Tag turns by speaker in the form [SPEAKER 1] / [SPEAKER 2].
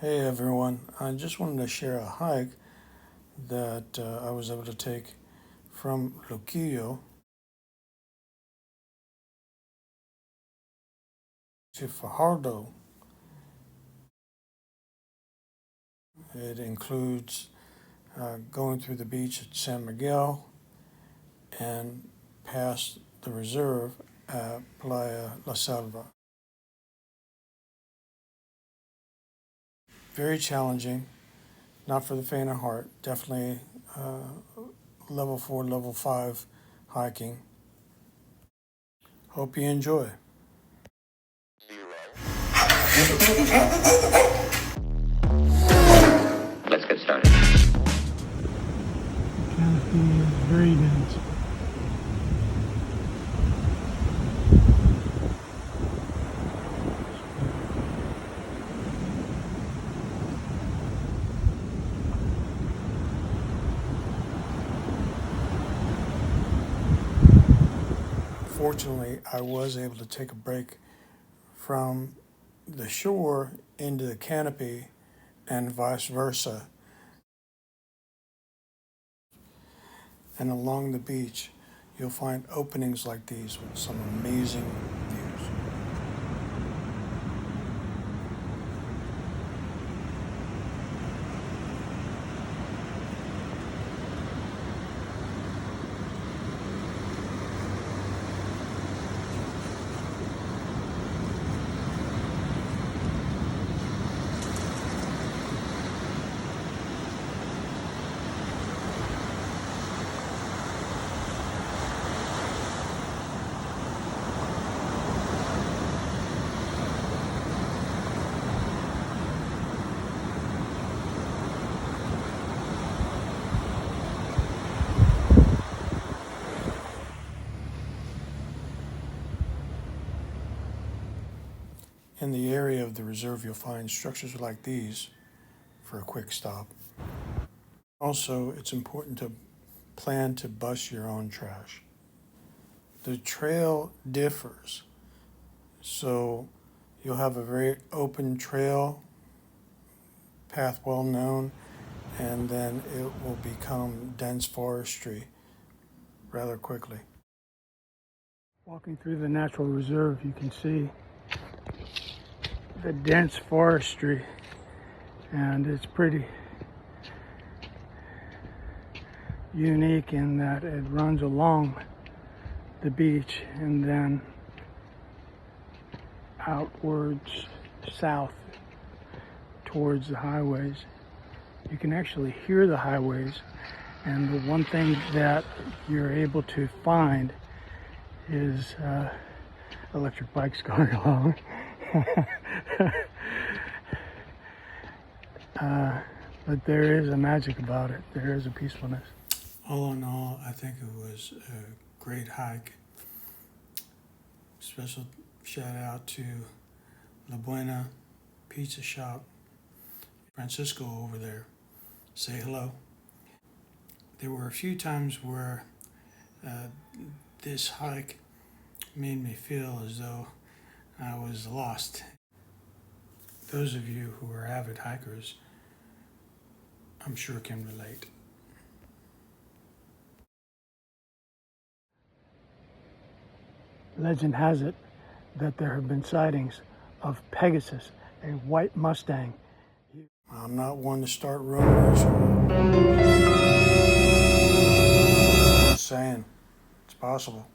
[SPEAKER 1] Hey everyone, I just wanted to share a hike that I was able to take from Luquillo to Fajardo. It includes going through the beach at San Miguel and past the reserve at Playa La Selva. Very challenging, not for the faint of heart, definitely level 4, level 5 hiking. Hope you enjoy.
[SPEAKER 2] Let's get started.
[SPEAKER 3] Canopy is very dense.
[SPEAKER 1] Fortunately, I was able to take a break from the shore into the canopy and vice versa. And along the beach, you'll find openings like these with some amazing views. In the area of the reserve, you'll find structures like these for a quick stop. Also, it's important to plan to bus your own trash. The trail differs, so you'll have a very open trail, path well known, and then it will become dense forestry rather quickly.
[SPEAKER 3] Walking through the natural reserve, you can see the dense forestry, and it's pretty unique in that it runs along the beach and then outwards south towards the highways. You can actually hear the highways, and the one thing that you're able to find is electric bikes going along. But there is a magic about it. There is a peacefulness.
[SPEAKER 1] All in all, I think it was a great hike. Special shout out to La Buena Pizza Shop, Francisco over there. Say hello. There were a few times where this hike made me feel as though I was lost. Those of you who are avid hikers, I'm sure can relate.
[SPEAKER 3] Legend has it that there have been sightings of Pegasus, a white Mustang.
[SPEAKER 1] I'm not one to start rumors. Just saying, it's possible.